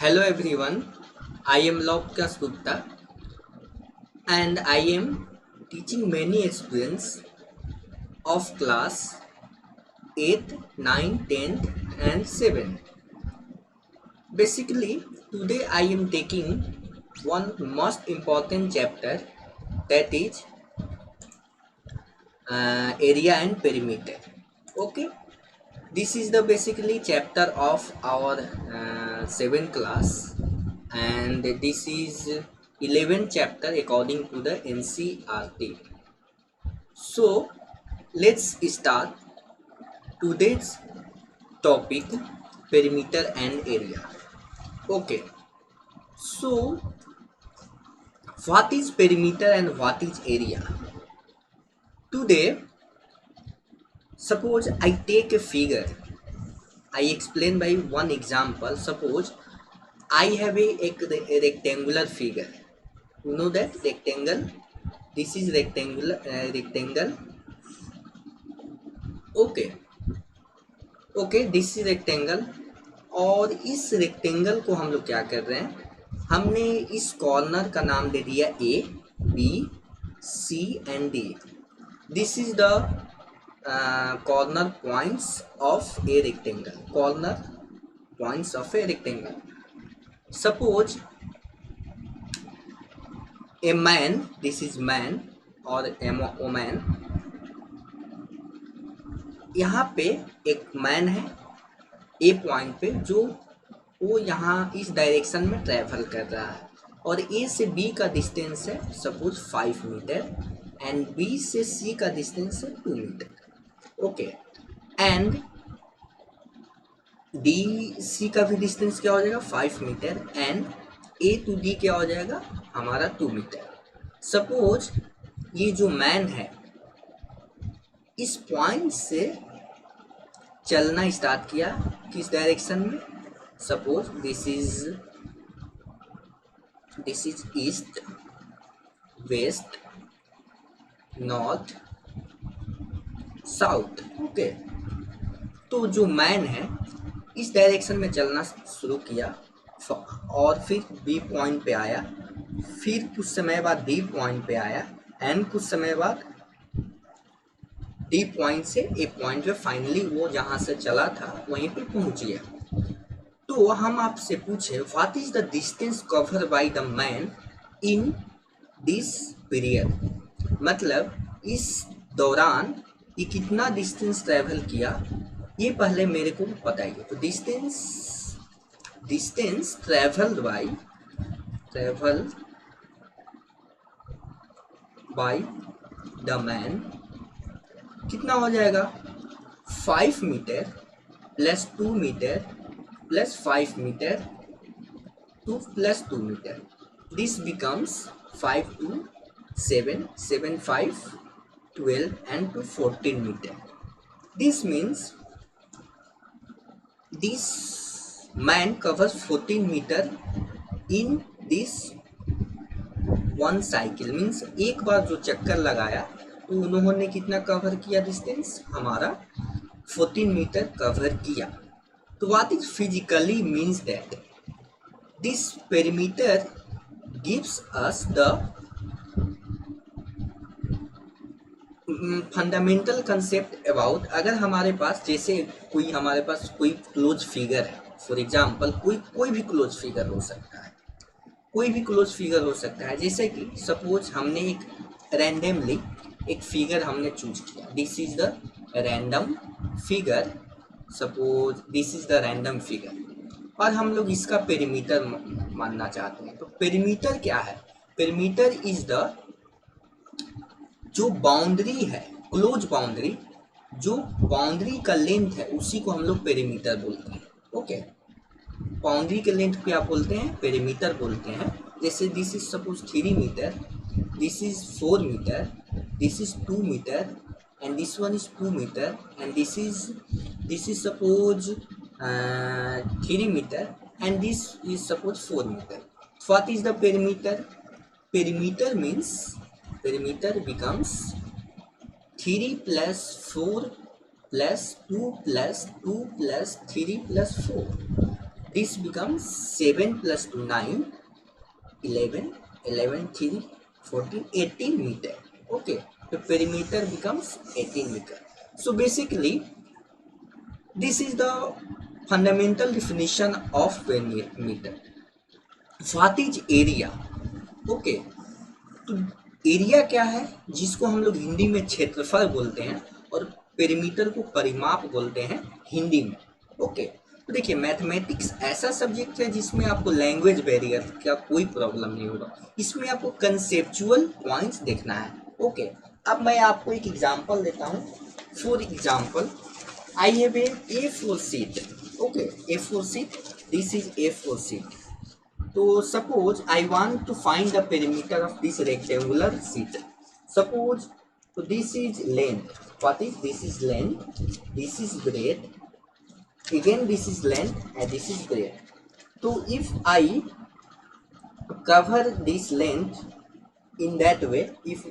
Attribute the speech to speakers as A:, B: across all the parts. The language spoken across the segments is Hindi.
A: Hello everyone, I am Lokas Gupta and I am teaching many students of class 8, 9, 10th and 7th. Basically, today I am taking one most important chapter, that is area and perimeter. Okay, this is the basically chapter of our 7th class, and this is 11th chapter according to the NCERT. So let's start today's topic, perimeter and area. Okay, so what is perimeter and what is area? Today, suppose I take a figure. I explain by one example. Suppose I have a rectangular figure. You know that rectangle. This is rectangle. Okay, okay, this is rectangle. और इस रेक्टेंगल को हम लोग क्या कर रहे हैं, हमने इस कॉर्नर का नाम दे दिया A, B, C and D. This is the corner points of a rectangle. Corner points of a rectangle. Suppose a man, this is man और वोमैन. यहाँ पे एक मैन है ए पॉइंट पे, जो वो यहाँ इस डायरेक्शन में ट्रैवल कर रहा है, और ए से बी का डिस्टेंस है सपोज 5 मीटर एंड बी से सी का डिस्टेंस है 2 metre. Okay, and D C का भी डिस्टेंस क्या हो जाएगा 5 metre and A to D क्या हो जाएगा हमारा 2 मीटर. सपोज ये जो मैन है इस पॉइंट से चलना स्टार्ट किया किस डायरेक्शन में. Suppose this is east, west, north, south. Okay, तो जो मैन है इस डायरेक्शन में चलना शुरू किया और फिर बी पॉइंट पे आया, फिर कुछ समय बाद डी पॉइंट पे आया एंड कुछ समय बाद डी पॉइंट से ए पॉइंट पे फाइनली वो जहाँ से चला था वहीं पे पहुंच गया. तो हम आपसे पूछे what is the distance cover by the man in this period. मतलब इस दौरान ये कितना डिस्टेंस ट्रैवल किया, ये पहले मेरे को बताइए. तो distance travel by the man कितना हो जाएगा 5 metre plus 2 metre plus 5 metre 2 plus 2 metre. This becomes 5 to 7, 7, 5, 12 and to 14 meter. This means this man covers 14 meter in this one cycle. Means एक बार जो चक्कर लगाया तो उन्होंने कितना कवर किया डिस्टेंस हमारा 14 मीटर कवर किया. तो what is physically means that this perimeter gives us the fundamental concept about. अगर हमारे पास जैसे हमारे पास कोई क्लोज फिगर है, फॉर एग्जांपल कोई भी क्लोज फिगर हो सकता है, कोई भी क्लोज फिगर हो सकता है. जैसे कि सपोज हमने एक रैंडमली एक फिगर हमने चूज किया, this is the random figure. Suppose this is the random figure और हम लोग इसका पेरीमीटर मानना चाहते हैं. तो पेरीमीटर क्या है, पेरीमीटर इज द जो बाउंड्री है, क्लोज बाउंड्री, जो बाउंड्री का लेंथ है उसी को हम लोग पेरीमीटर बोलते हैं. ओके, बाउंड्री के लेंथ को क्या बोलते हैं, पेरीमीटर बोलते हैं. जैसे this is suppose 3 metre, this is 4 metre, this is 2 meter and this one is 2 meter and this is suppose 3 meter and this is suppose 4 meter. What is the perimeter? Perimeter means perimeter becomes 3 plus 4 plus 2 plus 2 plus 3 plus 4. this becomes 7 plus 2 9, 11, 11 3 14, 18 meter. Okay, the perimeter becomes 18 meter. So basically this is the fundamental definition of perimeter. What is area? Okay, तो एरिया क्या है, जिसको हम लोग हिंदी में क्षेत्रफल बोलते हैं और पेरीमीटर को परिमाप बोलते हैं हिंदी में. ओके, तो देखिए मैथमेटिक्स ऐसा सब्जेक्ट है जिसमें आपको लैंग्वेज बैरियर का कोई प्रॉब्लम नहीं होगा. इसमें आपको कंसेप्चुअल पॉइंट्स देखना है. ओके, अब मैं आपको एक एग्जांपल देता हूँ. For example I have a four seat. Okay, A4 sheet, this is A4 sheet. So suppose I want to find the perimeter of this rectangular sheet. Suppose, so this is length. What is this? Is length. This is breadth. Again this is length and this is breadth. So if I cover this length in that way, if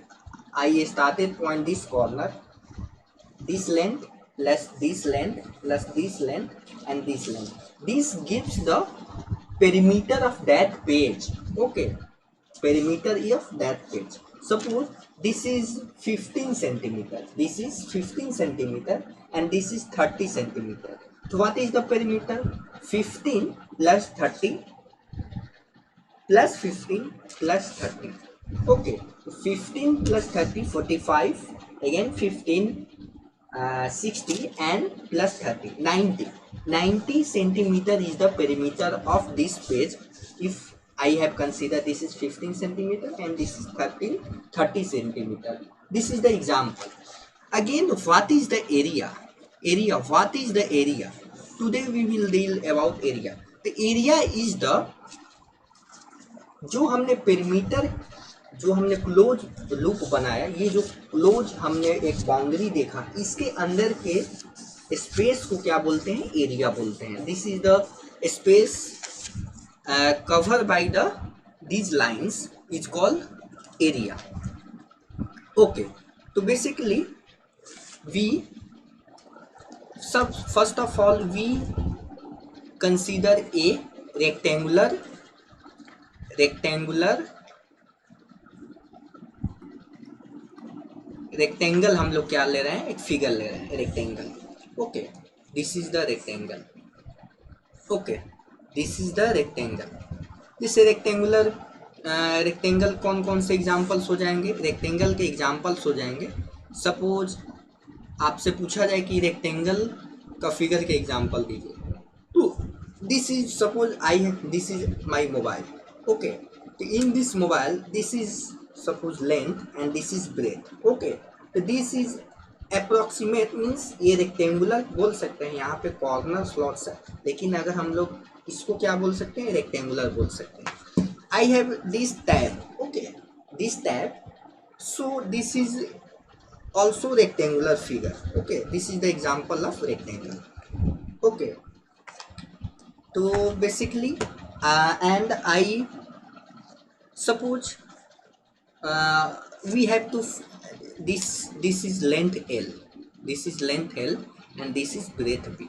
A: I started point this corner, this length plus this length plus this length and this length, this gives the perimeter of that page. Okay, perimeter of that page. Suppose this is 15 centimeter, this is 15 centimeter and this is 30 centimeter. So what is the perimeter? 15 plus 30 plus 15 plus 30. Okay, so 15 plus 30 45, again 15 60 and plus 30 90 centimeter is the perimeter of this page. If I have considered this is 15 centimeter and this is 30 centimeter. This is the example. Again, what is the area? What is the area? Today we will deal about area. The area is the, जो हमने पेरीमीटर, जो हमने क्लोज लूप बनाया, ये जो क्लोज हमने एक बाउंड्री देखा, इसके अंदर के स्पेस को क्या बोलते हैं? एरिया बोलते हैं. This is the space cover by the these lines is called area. Okay, तो बेसिकली वी सब first of all we consider a rectangle हम लोग क्या ले रहे हैं? एक फिगर ले रहे हैं, rectangle. Okay, this is the rectangle. Okay, this is the rectangle. जैसे रेक्टेंगल कौन कौन से एग्जांपल्स हो जाएंगे? रेक्टेंगल के एग्जांपल्स हो जाएंगे. सपोज आपसे पूछा जाए कि रेक्टेंगल का फिगर के एग्जांपल दीजिए, तो this is, suppose this is my mobile. Okay, तो in this mobile this is suppose length and this is breadth. Okay, so this is approximate, means ये रेक्टेंगुलर बोल सकते हैं, यहाँ पे कॉर्नर स्लॉट्स है, लेकिन अगर हम लोग इसको क्या बोल सकते हैं? रेक्टेंगुलर बोल सकते हैं. I have this tab. Okay, this tab, so this is also rectangular figure. Okay, this is the example of rectangle. Okay, so basically and I suppose we have to this is length L, this is length L and this is breadth B.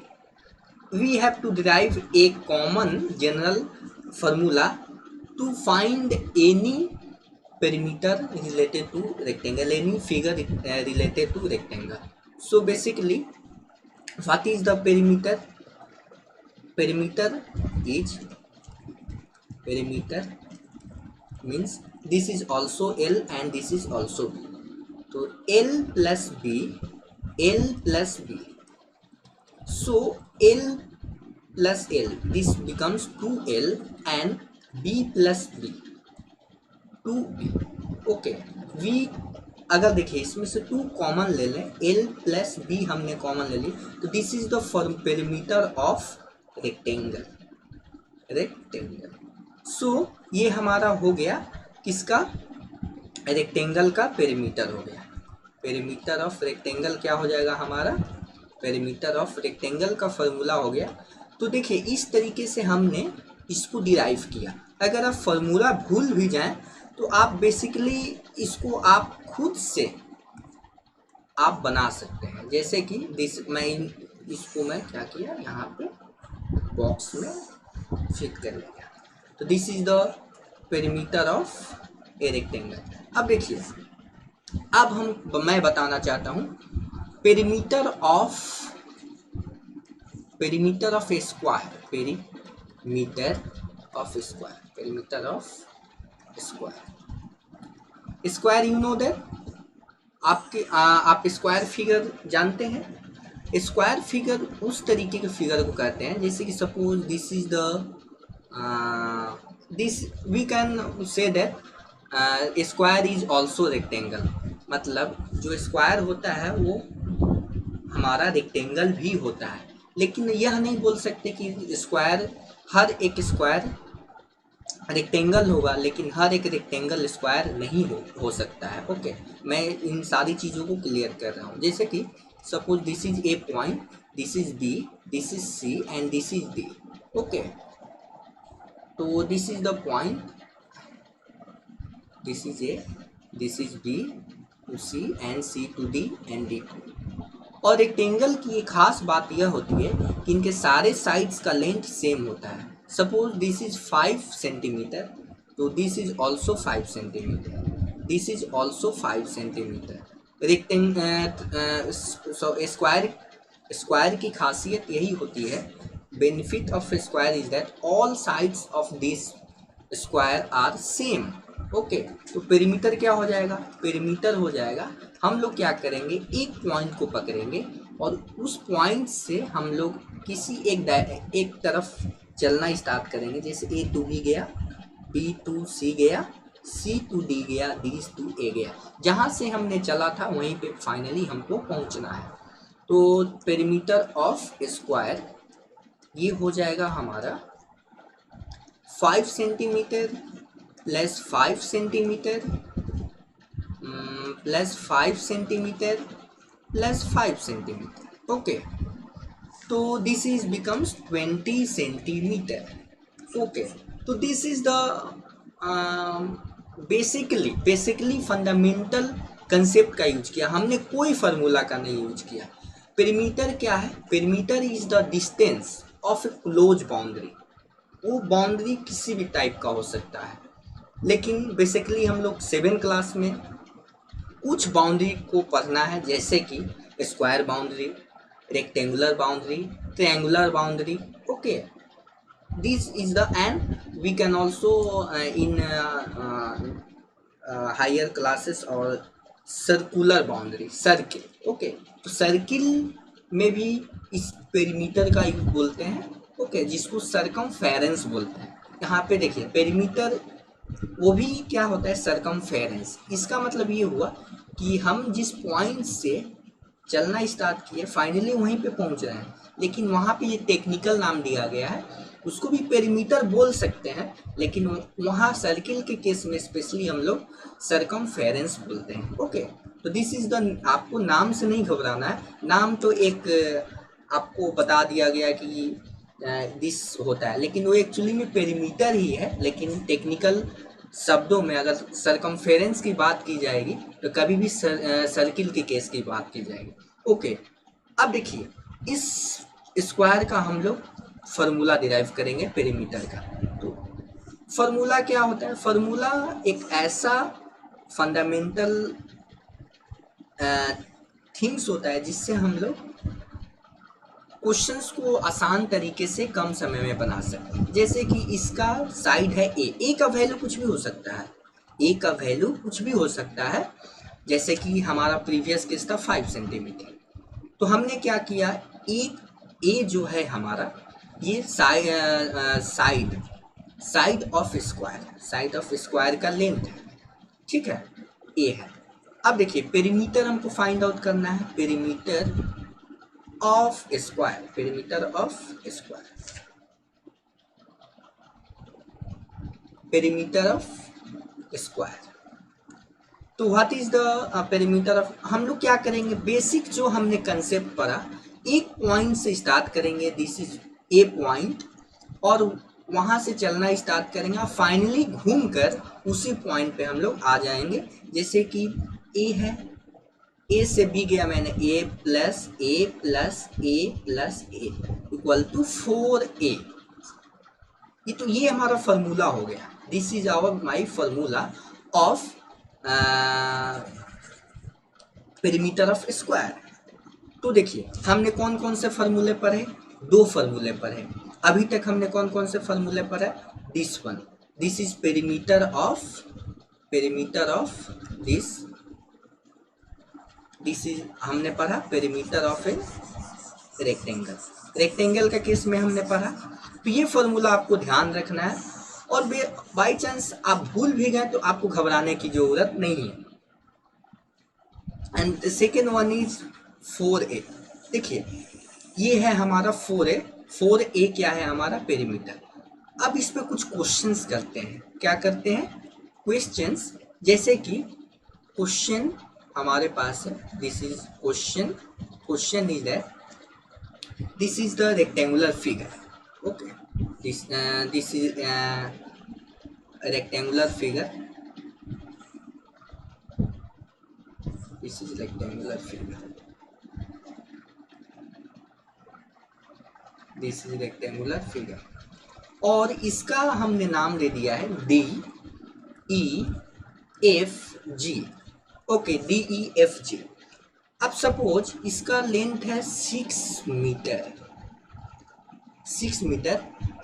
A: We have to derive a common general formula to find any perimeter related to rectangle, any figure related to rectangle. So basically what is the perimeter? Perimeter means this is also L and this is also B. So L plus B. So L plus L, this becomes 2L and B plus B, 2B. Okay, V अगर देखिए इसमें से 2 कॉमन ले लें, L plus B हमने कॉमन ले ली, तो this is the perimeter of rectangle. So ये हमारा हो गया किसका? रेक्टेंगल का पेरीमीटर हो गया. पेरीमीटर ऑफ रेक्टेंगल क्या हो जाएगा हमारा? पेरीमीटर ऑफ रेक्टेंगल का फॉर्मूला हो गया. तो देखिए इस तरीके से हमने इसको डिराइव किया. अगर आप फॉर्मूला भूल भी जाएं तो आप बेसिकली इसको आप खुद से आप बना सकते हैं. जैसे कि इसको मैं क्या किया, यहाँ पे बॉक्स में फिट कर लिया। तो this is the perimeter of a rectangle. अब देखिए, अब मैं बताना चाहता हूँ perimeter of A square, perimeter of square you know that, आप स्क्वायर फिगर जानते हैं। स्क्वायर फिगर उस तरीके के फिगर को कहते हैं जैसे कि suppose this is the this we can say that square is also rectangle. मतलब जो स्क्वायर होता है वो हमारा रेक्टेंगल भी होता है, लेकिन यह नहीं बोल सकते कि स्क्वायर, हर एक स्क्वायर रेक्टेंगल होगा, लेकिन हर एक रेक्टेंगल स्क्वायर नहीं हो सकता है। ओके, मैं इन सारी चीज़ों को क्लियर कर रहा हूँ। जैसे कि suppose this is A point, this is B, this is C and this is D. Okay, तो this is the point, this is A, this is B to C and C to D and D to. और रेक्टेंगल की एक खास बात यह होती है कि इनके सारे साइड्स का लेंथ सेम होता है। सपोज दिस इज 5 सेंटीमीटर, तो this is also 5 centimetre, this is also 5 centimetre. Square की खासियत यही होती है, benefit of square is that all sides of this square are same. Okay, तो पेरीमीटर क्या हो जाएगा, पेरीमीटर हो जाएगा, हम लोग क्या करेंगे, एक पॉइंट को पकड़ेंगे और उस पॉइंट से हम लोग किसी एक तरफ चलना स्टार्ट करेंगे। जैसे ए टू बी गया, बी टू सी गया, सी टू डी गया, डी टू ए गया, जहाँ से हमने चला था वहीं पे फाइनली हमको पहुँचना है। तो पेरीमीटर ऑफ स्क्वायर ये हो जाएगा हमारा 5 centimetre plus 5 centimetre plus 5 centimetre plus 5 centimetre. Okay, तो this is becomes 20 centimetre. Okay, तो this is the basically fundamental concept का यूज किया हमने, कोई फार्मूला का नहीं यूज किया। पेरीमीटर क्या है, perimeter is the distance of A close boundary. वो बाउंड्री किसी भी टाइप का हो सकता है, लेकिन बेसिकली हम लोग 7 क्लास में कुछ बाउंड्री को पढ़ना है, जैसे कि square boundary, rectangular boundary, triangular boundary. Okay, this is the and we can also in higher classes और सर्कुलर बाउंड्री, सर्किल। ओके, तो सर्किल में भी इस पेरीमीटर का यूज बोलते हैं। ओके, जिसको सरकमफेरेंस बोलते हैं। यहाँ पे देखिए पेरीमीटर वो भी क्या होता है, सरकमफेरेंस। इसका मतलब ये हुआ कि हम जिस पॉइंट से चलना स्टार्ट किए फाइनली वहीं पे पहुंच रहे हैं, लेकिन वहाँ पे ये टेक्निकल नाम दिया गया है, उसको भी पेरीमीटर बोल सकते हैं, लेकिन वहाँ सर्किल के केस में स्पेशली हम लोग सरकमफेरेंस बोलते हैं। ओके, तो दिस इज द, आपको नाम से नहीं घबराना है, नाम तो एक आपको बता दिया गया कि दिस होता है, लेकिन वो एक्चुअली में पेरीमीटर ही है। लेकिन टेक्निकल शब्दों में अगर सरकमफेरेंस की बात की जाएगी तो कभी भी सर्किल के केस की बात की जाएगी। ओके, अब देखिए इस स्क्वायर का हम लोग फार्मूला डिराइव करेंगे पेरीमीटर का। तो फार्मूला क्या होता है, फार्मूला एक ऐसा फंडामेंटल थिंग्स होता है जिससे हम लोग क्वेश्चंस को आसान तरीके से कम समय में बना सकते हैं। जैसे कि इसका साइड है ए का वैल्यू कुछ भी हो सकता है, ए का वैल्यू कुछ भी हो सकता है। जैसे कि हमारा प्रीवियस केस था 5 सेंटीमीटर, तो हमने क्या किया, एक ए जो है हमारा ये साइड ऑफ स्क्वायर का लेंथ है, ठीक है, ए है। अब देखिए पेरीमीटर हमको फाइंड आउट करना है, perimeter of square, perimeter of square. तो what is the perimeter of, हम लोग क्या करेंगे, बेसिक जो हमने कंसेप्ट पढ़ा, एक पॉइंट से स्टार्ट करेंगे, दिस इज ए पॉइंट, और वहां से चलना स्टार्ट करेंगे, फाइनली घूमकर उसी पॉइंट पे हम लोग आ जाएंगे। जैसे कि ए है, ए से बी गया मैंने, A plus A plus A plus A equal to 4a। ये हमारा फार्मूला हो गया। This is our my formula of perimeter of square. तो देखिए हमने कौन कौन से फार्मूले पढ़े, 2 फार्मूले पढ़े। अभी तक हमने कौन कौन से फार्मूले पढ़े, this one, this is perimeter of this is हमने पढ़ा पेरीमीटर ऑफ ए रेक्टेंगल का केस में हमने पढ़ा। तो ये फार्मूला आपको ध्यान रखना है, और बाई चांस आप भूल भी गए तो आपको घबराने की जरूरत नहीं है। And second one is 4a। देखिए ये है हमारा 4a। 4a क्या है, हमारा पेरीमीटर। अब इस पे कुछ क्वेश्चंस करते हैं। क्या करते हैं, क्वेश्चंस, जैसे कि क्वेश्चन हमारे पास है, this is question is that this is the rectangular figure. Okay, this is a rectangular figure. This is rectangular figure. This is rectangular figure. और इसका हमने नाम दे दिया है DEFG। Okay, DEFG। अब सपोज इसका लेंथ है 6 metre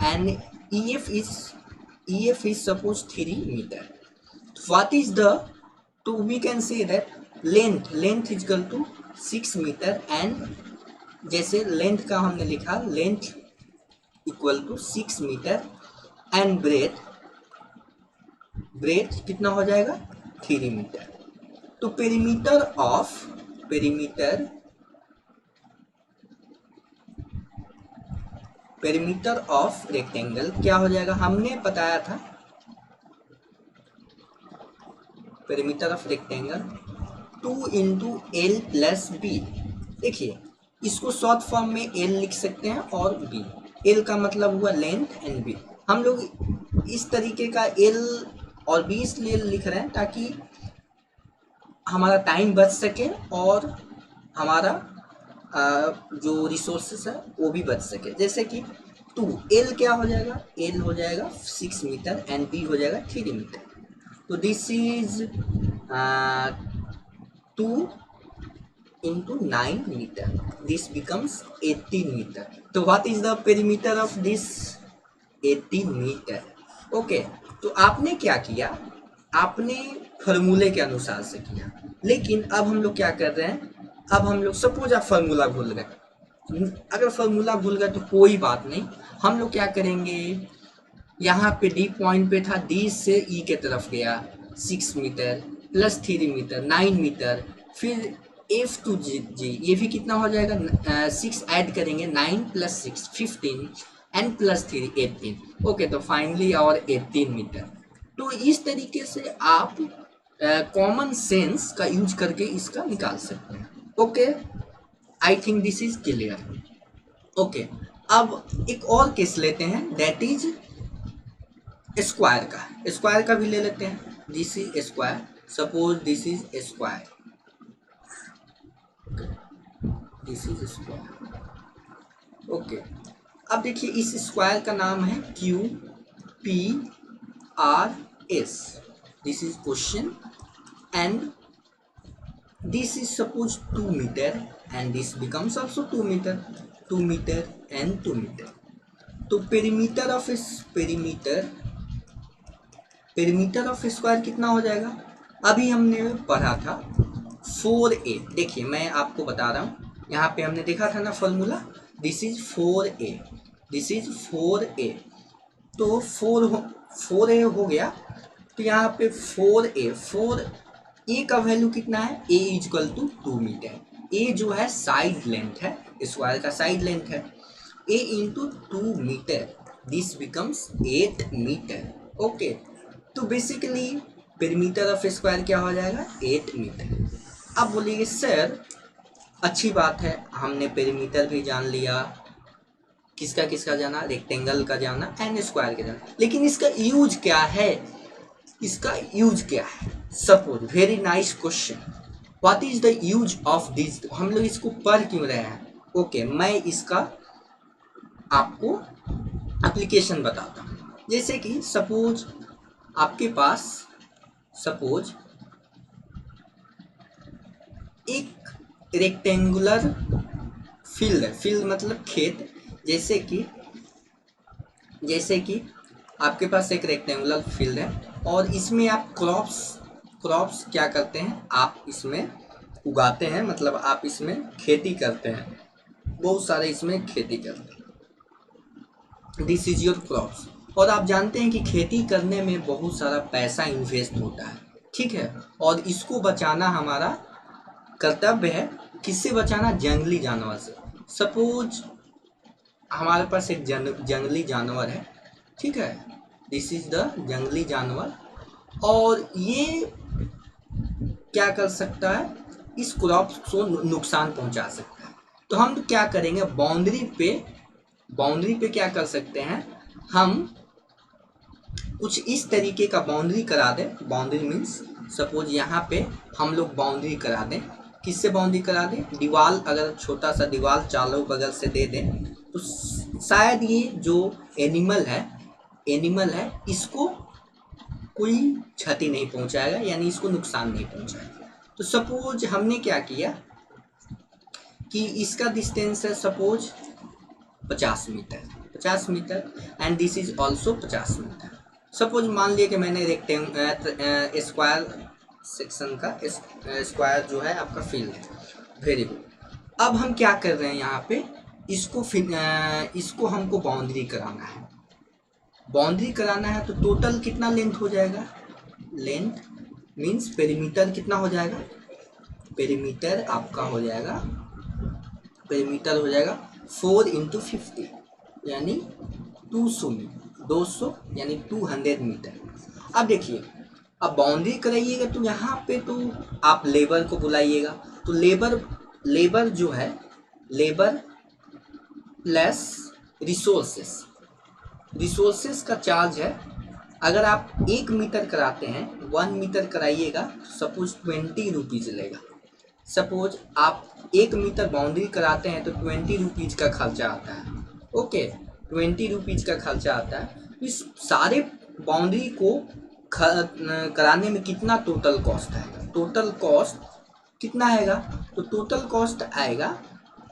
A: and EF is suppose 3 metre. What is the, तो we can say that length is equal to 6 metre and जैसे लेंथ का हमने लिखा length equal to 6 metre and breadth कितना हो जाएगा 3 मीटर। तो पेरीमीटर ऑफ रेक्टेंगल क्या हो जाएगा, हमने बताया था perimeter of rectangle 2 into L plus B. देखिए इसको शॉर्ट फॉर्म में एल लिख सकते हैं और बी। एल का मतलब हुआ लेंथ एंड बी। हम लोग इस तरीके का एल और बी इसलिए लिख रहे हैं ताकि हमारा टाइम बच सके और हमारा जो रिसोर्सेस है वो भी बच सके। जैसे कि 2 एल क्या हो जाएगा, एल हो जाएगा 6 मीटर एंड बी हो जाएगा 3 मीटर। तो this is 2 into 9 metre, this becomes 18 metre. तो what is the perimeter of this 18 metre. Okay, तो आपने क्या किया, आपने फार्मूले के अनुसार से किया। लेकिन अब हम लोग क्या कर रहे हैं, अब हम लोग सपोज आप फार्मूला भूल गए, अगर फार्मूला भूल गए तो कोई बात नहीं, हम लोग क्या करेंगे, यहाँ पे डी पॉइंट पे था, डी से ई के तरफ गया 6 मीटर प्लस 3 मीटर 9 मीटर, फिर एफ टू जी ये भी कितना हो जाएगा 6 ऐड करेंगे 9 प्लस 6 15 एंड प्लस 3 18। ओके, तो फाइनली और 18 मीटर। तो इस तरीके से आप कॉमन सेंस का यूज करके इसका निकाल सकते हैं। Okay, I think this is clear. Okay, अब एक और केस लेते हैं, दैट इज स्क्वायर का भी ले लेते हैं। This is square, suppose this is square, this is square. Okay, अब देखिए इस स्क्वायर का नाम है QPRS। This is question and this is suppose 2 metre and this becomes also 2 metre, 2 metre and 2 metre. तो पेरीमीटर ऑफ स्क्वायर कितना हो जाएगा, अभी हमने पढ़ा था 4a। देखिए मैं आपको बता रहा हूँ, यहाँ पे हमने देखा था ना formula, this is 4a, this is 4a। तो 4a हो गया, तो यहाँ पे 4a का वैल्यू कितना है, a is equal to 2 metre. a जो है साइड लेंथ है, स्क्वायर का साइड लेंथ है, a into 2 metre, this becomes 8 metre. Okay, तो बेसिकली पेरीमीटर ऑफ स्क्वायर क्या हो जाएगा 8 मीटर। अब बोलिए सर अच्छी बात है, हमने पेरीमीटर भी जान लिया, किसका जाना, रेक्टेंगल का जाना एंड स्क्वायर का जाना, लेकिन इसका यूज क्या है, suppose very nice question, what is the use of this. हम लोग इसको पढ़ क्यों रहे हैं। ओके, मैं इसका आपको एप्लीकेशन बताता हूँ। जैसे कि सपोज आपके पास सपोज एक रेक्टेंगुलर फील्ड है, फील्ड मतलब खेत, जैसे कि आपके पास एक रेक्टेंगुलर फील्ड है और इसमें आप क्रॉप्स क्या करते हैं, आप इसमें उगाते हैं, मतलब आप इसमें खेती करते हैं, बहुत सारे इसमें खेती करते हैं। This is your crops. और आप जानते हैं कि खेती करने में बहुत सारा पैसा इन्वेस्ट होता है, ठीक है, और इसको बचाना हमारा कर्तव्य है। किससे बचाना? जंगली जानवर से। सपोज हमारे पास एक जंगली जानवर है, ठीक है, दिस इज द जंगली जानवर, और ये क्या कर सकता है, इस क्रॉप को नुकसान पहुंचा सकता है। तो हम क्या करेंगे, बाउंड्री पे क्या कर सकते हैं, हम कुछ इस तरीके का बाउंड्री करा दें। बाउंड्री मीन्स सपोज यहाँ पे हम लोग बाउंड्री करा दें। किससे बाउंड्री करा दें? दीवार, अगर छोटा सा दीवार चारों बगल से दे दें तो शायद ये जो एनिमल है इसको कोई क्षति नहीं पहुंचाएगा, यानी इसको नुकसान नहीं पहुंचाएगा। तो सपोज हमने क्या किया कि इसका डिस्टेंस है suppose 50 metre and this is also 50 metre. Suppose मान लिया कि मैंने स्क्वायर सेक्शन का स्क्वायर जो है आपका फील्ड है, वेरी गुड। अब हम क्या कर रहे हैं यहाँ पे, इसको हमको बाउंड्री कराना है। बाउंड्री कराना है तो टोटल कितना लेंथ हो जाएगा? लेंथ मीन्स पेरीमीटर कितना हो जाएगा? पेरीमीटर आपका हो जाएगा 4 × 50 यानी 200 यानी 200 मीटर। अब देखिए, अब बाउंड्री कराइएगा तो यहाँ पे तो आप लेबर को बुलाइएगा, तो लेबर जो है, लेबर प्लस रिसोर्सेस का चार्ज है। अगर आप 1 मीटर कराते हैं, 1 मीटर कराइएगा तो सपोज 20 रुपीज़ लेगा। सपोज आप 1 मीटर बाउंड्री कराते हैं तो 20 रुपीज़ का खर्चा आता है, ओके, 20 रुपीज़ का खर्चा आता है। इस सारे बाउंड्री को कराने में कितना टोटल कॉस्ट आएगा? टोटल कॉस्ट कितना आएगा? तो टोटल कॉस्ट आएगा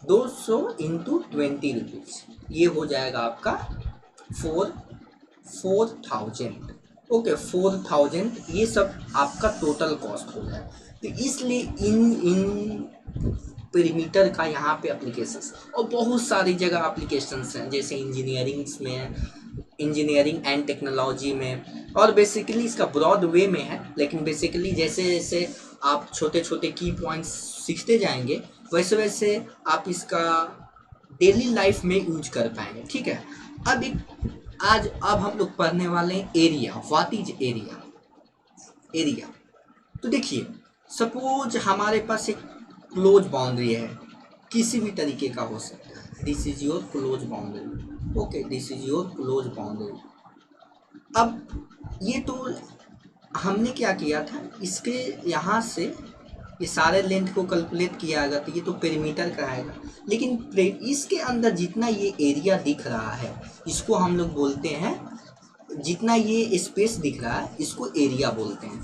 A: 200 × 20 रुपीज़, ये हो जाएगा आपका 4000, ओके, 4000, ये सब आपका टोटल कॉस्ट हो जाएगा। तो इसलिए इन पेरीमीटर का यहाँ पे एप्लीकेशंस और बहुत सारी जगह एप्लीकेशंस हैं, जैसे इंजीनियरिंग एंड टेक्नोलॉजी में, और बेसिकली इसका ब्रॉड वे में है। लेकिन बेसिकली जैसे जैसे आप छोटे छोटे की पॉइंट्स सीखते जाएंगे वैसे वैसे आप इसका डेली लाइफ में यूज कर पाएंगे, ठीक है। अब हम लोग पढ़ने वाले हैं एरिया। What is area? तो देखिए, सपोज हमारे पास एक क्लोज बाउंड्री है, किसी भी तरीके का हो सकता है, this is your close boundary, okay, this is your close boundary. अब ये तो हमने क्या किया था, इसके यहाँ से ये सारे लेंथ को कैलकुलेट किया आएगा तो ये तो पेरीमीटर का आएगा, लेकिन इसके अंदर जितना ये एरिया दिख रहा है इसको हम लोग बोलते हैं, जितना ये स्पेस दिख रहा है इसको एरिया बोलते हैं।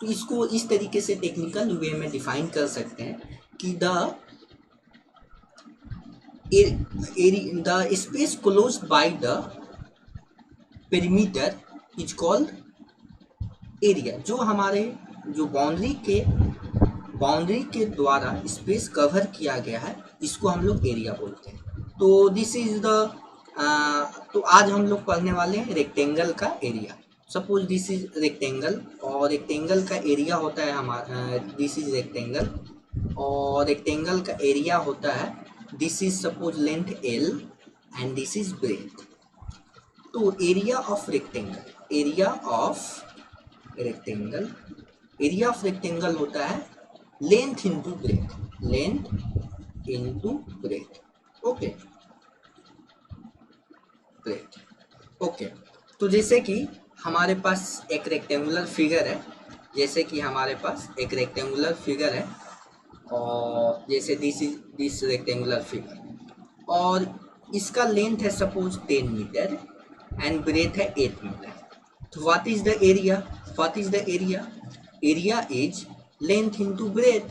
A: तो इसको इस तरीके से टेक्निकल वे में डिफाइन कर सकते हैं कि the space closed by the perimeter is called area. जो हमारे जो बाउंड्री के द्वारा स्पेस कवर किया गया है इसको हम लोग एरिया बोलते हैं। तो दिस इज द तो आज हम लोग पढ़ने वाले हैं रेक्टेंगल का area. Suppose this is rectangle, और रेक्टेंगल का एरिया होता है हमारा, दिस इज रेक्टेंगल, और रेक्टेंगल का एरिया होता है, this is suppose length L and this is breadth. तो एरिया ऑफ रेक्टेंगल होता है length into breadth, okay, breadth, okay. तो जैसे कि हमारे पास एक रेक्टेंगुलर फिगर है, और जैसे दिस रेक्टेंगुलर फिगर, और इसका लेंथ है सपोज 10 मीटर एंड ब्रेथ है 8 मीटर। तो what is the area? What is the area? Area is length into breadth,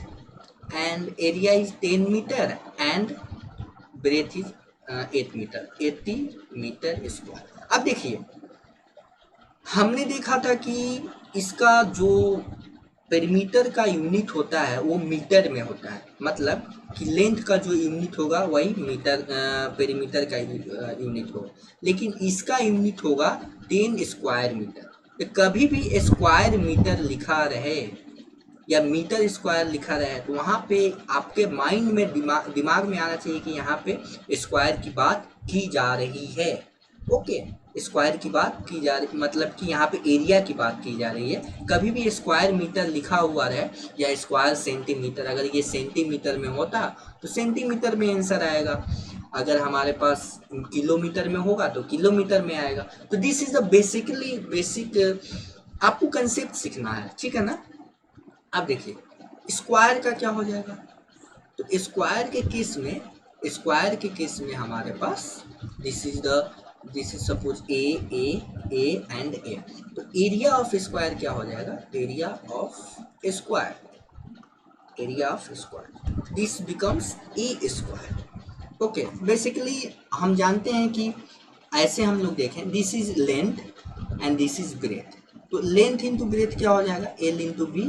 A: and area is 10 metre and breadth is 8 metre, 80 metre square. अब देखिए, हमने देखा था कि इसका जो पेरीमीटर का यूनिट होता है वो मीटर में होता है, मतलब कि लेंथ का जो यूनिट होगा वही मीटर, पेरीमीटर का यूनिट होगा, लेकिन इसका यूनिट होगा 10 स्क्वायर मीटर। तो कभी भी स्क्वायर मीटर लिखा रहे या मीटर स्क्वायर लिखा रहे तो वहाँ पे आपके माइंड में दिमाग में आना चाहिए कि यहाँ पे स्क्वायर की बात की जा रही है। ओके, स्क्वायर की बात की जा रही, मतलब कि यहाँ पे एरिया की बात की जा रही है। कभी भी स्क्वायर मीटर लिखा हुआ रहे या स्क्वायर सेंटीमीटर, अगर ये सेंटीमीटर में होता तो सेंटीमीटर में आंसर आएगा, अगर हमारे पास किलोमीटर में होगा तो किलोमीटर में आएगा। तो दिस इज द बेसिक आपको कंसेप्ट सीखना है, ठीक है ना। अब देखिए स्क्वायर का क्या हो जाएगा, तो स्क्वायर के केस में हमारे पास this is suppose A and A, तो एरिया ऑफ स्क्वायर क्या हो जाएगा, area of square this becomes A square. Okay, basically हम जानते हैं कि ऐसे हम लोग देखें, this is length and this is breadth, तो लेंथ इंटू ब्रेथ क्या हो जाएगा, एल इंटू बी,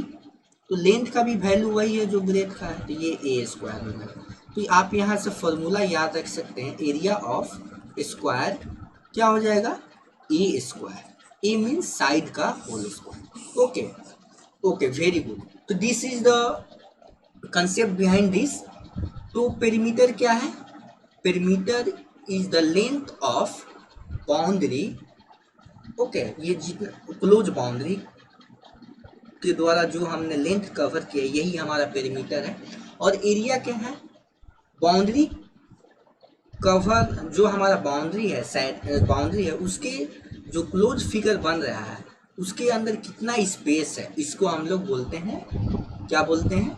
A: तो लेंथ का भी वैल्यू वही है जो ब्रेथ का है, तो ये ए स्क्वायर हो जाएगा। तो आप यहाँ से फॉर्मूला याद रख सकते हैं, एरिया ऑफ स्क्वायर क्या हो जाएगा, A square, A means side का whole square. Okay okay, very good. तो this is the concept behind this. तो पेरीमीटर क्या है, perimeter is the length of boundary, okay, ये जितना क्लोज बाउंड्री के द्वारा जो हमने लेंथ कवर किया यही हमारा पेरीमीटर है। और एरिया क्या है, बाउंड्री कवर, जो हमारा बाउंड्री है, साइड बाउंड्री है, उसके जो क्लोज फिगर बन रहा है उसके अंदर कितना स्पेस है, इसको हम लोग बोलते हैं, क्या बोलते हैं,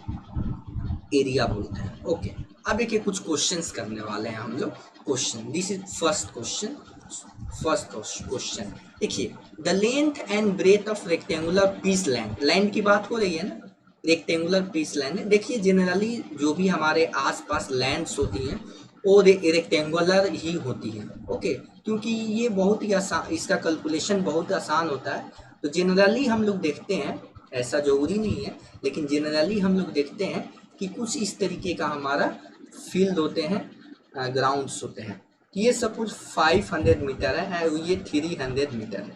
A: एरिया बोलते हैं। ओके, अब देखिए कुछ क्वेश्चंस करने वाले हैं हम लोग। Question, this is first question. देखिए, the length and breadth of rectangular piece land की बात हो रही है ना, रेक्टेंगुलर पीस लैंड। देखिए जनरली जो भी हमारे आसपास लैंड्स होती हैं वो रेक्टेंगुलर ही होती है। ओके, क्योंकि ये बहुत ही आसान, इसका कैलकुलेशन बहुत आसान होता है। तो जनरली हम लोग देखते हैं, ऐसा जरूरी नहीं है, लेकिन जनरली हम लोग देखते हैं कि कुछ इस तरीके का हमारा फील्ड होते हैं, ग्राउंड्स होते हैं। ये सपोज 500 मीटर है और ये 300 मीटर है,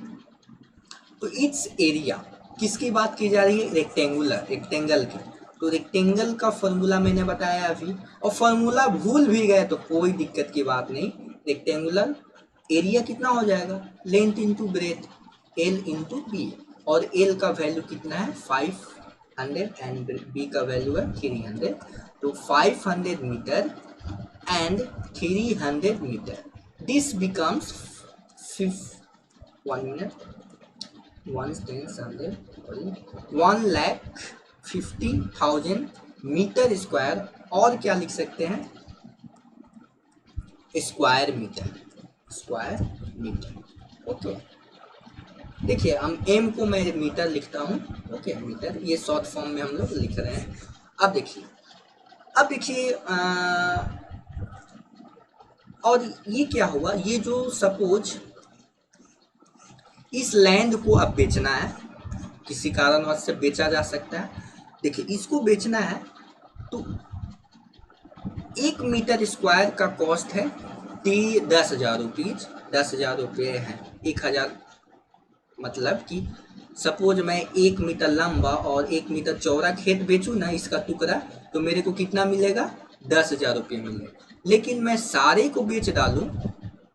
A: तो इट्स एरिया किसकी बात की जा रही है, रेक्टेंगल की। तो रेक्टेंगल का फॉर्मूला मैंने बताया अभी, और फॉर्मूला भूल भी गए तो कोई दिक्कत की बात नहीं। रेक्टेंगुलर एरिया कितना हो जाएगा, length into breadth, L into B, और एल का वैल्यू कितना है 500 एंड बी का वैल्यू है 300। तो 500 metre and 300 meter. This becomes 1 minute 1,50,000 metre square, और क्या लिख सकते हैं, स्क्वायर मीटर। ओके, देखिए हम एम को मैं मीटर लिखता हूँ, ओके, मीटर, ये शॉर्ट फॉर्म में हम लोग लिख रहे हैं। अब देखिए और ये क्या हुआ, ये जो सपोज इस लैंड को अब बेचना है, किसी कारणवश से बेचा जा सकता है। देखिए इसको बेचना है तो 1 मीटर स्क्वायर का कॉस्ट है 10,000 रुपीज, 10,000 रुपये है, 1,000, मतलब कि सपोज मैं 1 मीटर लंबा और 1 मीटर चौड़ा खेत बेचूँ ना, इसका टुकड़ा, तो मेरे को कितना मिलेगा, 10,000 रुपये मिलेगा। लेकिन मैं सारे को बेच डालूं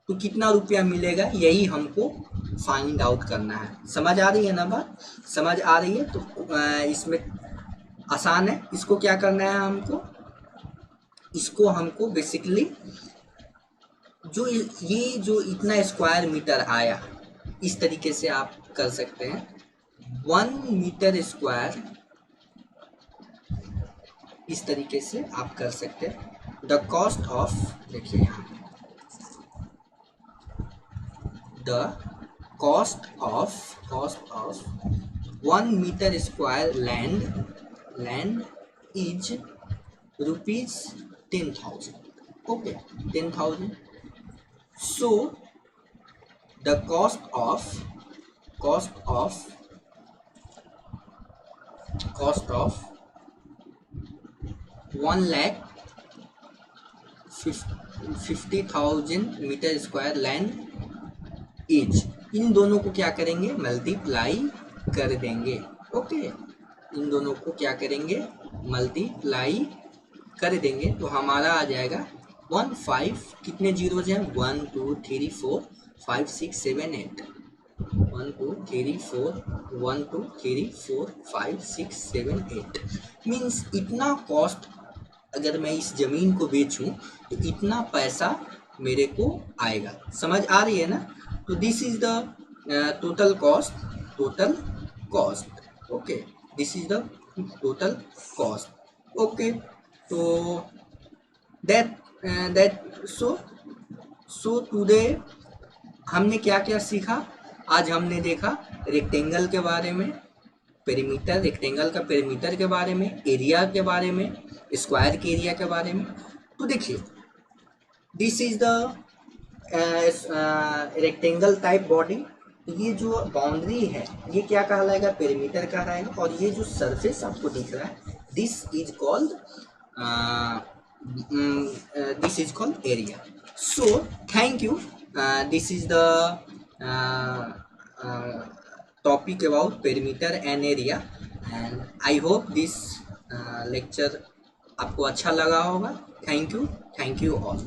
A: तो कितना रुपया मिलेगा, यही हमको फाइंड आउट करना है। समझ आ रही है ना बात, समझ आ रही है। तो इसमें आसान है, इसको क्या करना है हमको, इसको हमको बेसिकली जो इतना स्क्वायर मीटर आया, इस तरीके से आप कर सकते हैं, 1 मीटर स्क्वायर, इस तरीके से आप कर सकते हैं। द कॉस्ट ऑफ, देखिए यहाँ the cost of 1 meter square land is rupees 10,000. Okay, 10,000. So the cost of 1,50,000 metre square land is, इन दोनों को क्या करेंगे, मल्टीप्लाई कर देंगे. ओके, इन दोनों को क्या करेंगे, मल्टीप्लाई कर देंगे. तो हमारा आ जाएगा 15, कितने जीरोज हैं, 1 2 3 4 5 6 7 8, 1 2 3 4 1 2 3 4 5 6 7 8. मीन्स इतना कॉस्ट, अगर मैं इस जमीन को बेचूं तो इतना पैसा मेरे को आएगा. समझ आ रही है ना. तो this is the total cost. Okay, this is the total cost. Okay, तो दैट सो टुडे हमने क्या क्या सीखा. आज हमने देखा रेक्टेंगल के बारे में, पेरीमीटर, रेक्टेंगल का पेरीमीटर के बारे में, एरिया के बारे में, स्क्वायर के एरिया के बारे में. तो देखिए, this is the rectangle type body. ये जो बाउंड्री है ये क्या कहलाएगा, पेरीमीटर कहलाएगा. और ये जो सरफेस आपको दिख रहा है, this is called area. So thank you. This is the topic about perimeter and area, and I hope this lecture आपको अच्छा लगा होगा. Thank you all.